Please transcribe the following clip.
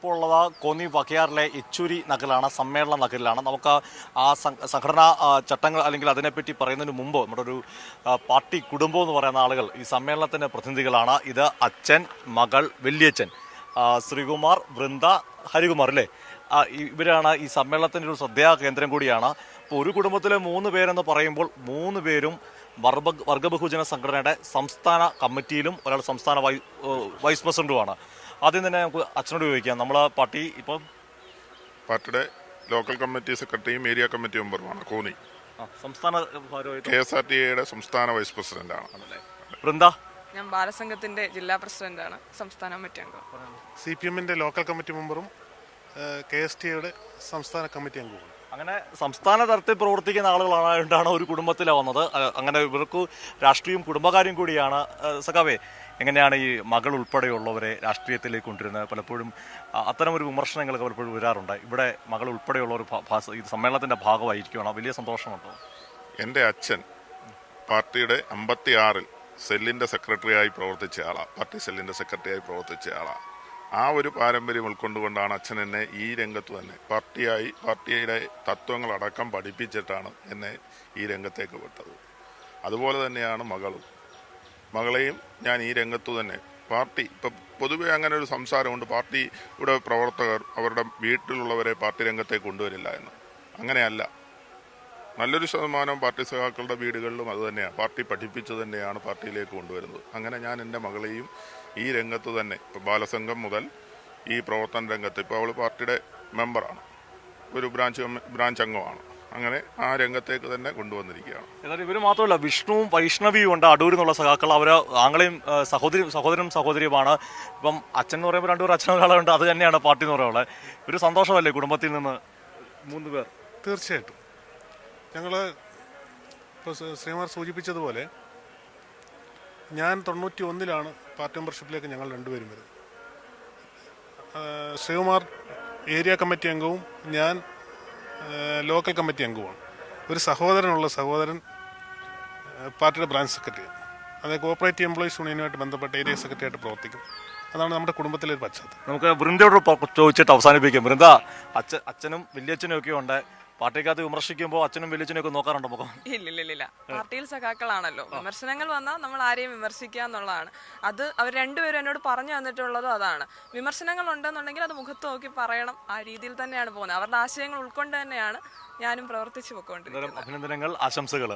ഇപ്പോൾ ഉള്ളത് കോന്നി വകയാറിലെ യെച്ചൂരി നഗറിലാണ്, സമ്മേളന നഗറിലാണ്. നമുക്ക് ആ സംഘടനാ ചട്ടങ്ങൾ അല്ലെങ്കിൽ അതിനെപ്പറ്റി പറയുന്നതിന് മുമ്പ് നമ്മുടെ ഒരു പാർട്ടി കുടുംബം എന്ന് പറയുന്ന ആളുകൾ ഈ സമ്മേളനത്തിൻ്റെ പ്രതിനിധികളാണ്. ഇത് അച്ഛൻ, മകൾ, വല്യച്ഛൻ, ശ്രീകുമാർ, വൃന്ദ, ഹരികുമാർ അല്ലേ, ഇവരാണ് ഈ സമ്മേളനത്തിൻ്റെ ഒരു ശ്രദ്ധാ കേന്ദ്രം കൂടിയാണ്. ഇപ്പോൾ ഒരു കുടുംബത്തിലെ 3 പേരെന്ന് പറയുമ്പോൾ 3 പേരും വർഗബഹുജന സംഘടനയുടെ സംസ്ഥാന കമ്മിറ്റിയിലും ഒരാൾ സംസ്ഥാന വൈസ് പ്രസിഡന്റുമാണ്. ആദ്യം തന്നെ നമുക്ക് അച്ഛനോട് ചോദിക്കാം, നമ്മളെ പാർട്ടിയുടെ ലോക്കൽ കമ്മിറ്റി സെക്രട്ടറിയും ഏരിയ കമ്മിറ്റി മെമ്പറുമാണ് കോന്നി. സംസ്ഥാന KSRTAയുടെ സംസ്ഥാന വൈസ് പ്രസിഡന്റാണ്. വൃന്ദ? ഞാൻ ബാലസംഘത്തിന്റെ ജില്ലാ പ്രസിഡന്റാണ്, സംസ്ഥാന കമ്മിറ്റി അംഗം. CPMന്റെ ലോക്കൽ കമ്മിറ്റി മെമ്പറും KSTAയുടെ സംസ്ഥാന കമ്മിറ്റി അംഗവുമാണ്. അങ്ങനെ സംസ്ഥാന തലത്തിൽ പ്രവർത്തിക്കുന്ന ആളുകളാണ് ഒരു കുടുംബത്തിലാണ് വന്നത്. അങ്ങനെ ഇവർക്ക് രാഷ്ട്രീയം കുടുംബകാര്യം കൂടിയാണ്. സഖാവേ, എങ്ങനെയാണ് ഈ മകൾ ഉൾപ്പെടെയുള്ളവരെ രാഷ്ട്രീയത്തിലേക്ക് കൊണ്ടുവരുന്നത്? പലപ്പോഴും അത്തരമൊരു വിമർശനങ്ങളൊക്കെ പലപ്പോഴും വരാറുണ്ട്. ഇവിടെ മകൾ ഉൾപ്പെടെയുള്ളവർ ഈ സമ്മേളനത്തിന്റെ ഭാഗമായിരിക്കുകയാണ്. വലിയ സന്തോഷമുണ്ടോ? എൻ്റെ അച്ഛൻ പാർട്ടിയുടെ 56-ൽ സെല്ലിന്റെ സെക്രട്ടറിയായി പ്രവർത്തിച്ച ആളാണ്. പാർട്ടി സെല്ലിന്റെ സെക്രട്ടറിയായി പ്രവർത്തിച്ച ആളാണ്. ആ ഒരു പാരമ്പര്യം ഉൾക്കൊണ്ടുകൊണ്ടാണ് അച്ഛൻ എന്നെ ഈ രംഗത്ത് തന്നെ പാർട്ടിയുടെ തത്വങ്ങളടക്കം പഠിപ്പിച്ചിട്ടാണ് എന്നെ ഈ രംഗത്തേക്ക് വിട്ടത്. അതുപോലെ തന്നെയാണ് മകളെയും ഞാൻ ഈ രംഗത്തു തന്നെ പാർട്ടി ഇപ്പം പൊതുവെ അങ്ങനെ ഒരു സംസാരമുണ്ട്, പാർട്ടിയുടെ പ്രവർത്തകർ അവരുടെ വീട്ടിലുള്ളവരെ പാർട്ടി രംഗത്തേക്ക് കൊണ്ടുവരില്ല എന്ന്. അങ്ങനെയല്ല, നല്ലൊരു ശതമാനം പാർട്ടി സഖാക്കളുടെ വീടുകളിലും അത് തന്നെയാണ്, പാർട്ടി പഠിപ്പിച്ചു തന്നെയാണ് പാർട്ടിയിലേക്ക് കൊണ്ടുവരുന്നത്. അങ്ങനെ ഞാൻ എൻ്റെ മകളെയും ഈ രംഗത്ത് തന്നെ ഇപ്പോൾ ബാലസംഘം മുതൽ ഈ പ്രവർത്തന രംഗത്ത് ഇപ്പോൾ അവൾ പാർട്ടിയുടെ മെമ്പറാണ്, ഒരു ബ്രാഞ്ച് അംഗമാണ്. അങ്ങനെ ആ രംഗത്തേക്ക് തന്നെ കൊണ്ടുവന്നിരിക്കുകയാണ്. എന്നാൽ ഇവർ മാത്രമല്ല, വിഷ്ണുവും വൈഷ്ണവിയും ഉണ്ട് അടൂരിൽ നിന്നുള്ള സഖാക്കൾ. അവർ ആങ്ങളെയും സഹോദരനും സഹോദരിയുമാണ്. ഇപ്പം അച്ഛൻ എന്ന് പറയുമ്പോൾ 2 പേർ അച്ഛനൊരാളുണ്ട്, അത് തന്നെയാണ് പാർട്ടി എന്ന് പറയുന്നത്. ഒരു സന്തോഷമല്ലേ കുടുംബത്തിൽ നിന്ന് 3 പേർ? തീർച്ചയായിട്ടും ഞങ്ങൾ ഇപ്പോൾ ശ്രീകുമാർ സൂചിപ്പിച്ചതുപോലെ ഞാൻ 91-ലാണ് പാർട്ടി മെമ്പർഷിപ്പിലേക്ക് ഞങ്ങൾ 2 പേരും വരുന്നത്. ശ്രീകുമാർ ഏരിയ കമ്മിറ്റി അംഗവും ഞാൻ ലോക്കൽ കമ്മിറ്റി അംഗവുമാണ്. ഒരു സഹോദരൻ പാർട്ടിയുടെ ബ്രാഞ്ച് സെക്രട്ടറി, അത് കോപ്പറേറ്റീവ് എംപ്ലോയീസ് യൂണിയനുമായിട്ട് ബന്ധപ്പെട്ട ഏരിയ സെക്രട്ടറി ആയിട്ട് പ്രവർത്തിക്കും. അതാണ് നമ്മുടെ കുടുംബത്തിലെ ഒരു പശ്ചാത്തലം. നമുക്ക് വൃന്ദയോട് ചോദിച്ചിട്ട് അവസാനിപ്പിക്കും. വൃന്ദ, അച്ഛനും വല്യച്ഛനും ഒക്കെ ഉണ്ട്. പാർട്ടിക്കകത്ത് വിമർശിക്കുമ്പോൾ അച്ഛനും വലിയച്ഛനും ഒക്കെ നോക്കാറുണ്ടോ മുഖം? ഇല്ല, പാർട്ടിയിൽ സഖാക്കളാണല്ലോ. വിമർശനങ്ങൾ വന്നാൽ നമ്മൾ ആരെയും വിമർശിക്കുക എന്നുള്ളതാണ്. അത് അവർ 2 പേരും എന്നോട് പറഞ്ഞു തന്നിട്ടുള്ളതും അതാണ്. വിമർശനങ്ങൾ ഉണ്ടെന്നുണ്ടെങ്കിൽ അത് മുഖത്ത് നോക്കി പറയണം. ആ രീതിയിൽ തന്നെയാണ് പോകുന്നത്. അവരുടെ ആശയങ്ങൾ ഉൾക്കൊണ്ട് തന്നെയാണ് ഞാനും പ്രവർത്തിച്ചു പോയിക്കൊണ്ടിരിക്കുന്നത്. അഭിനന്ദനങ്ങൾ, ആശംസകൾ.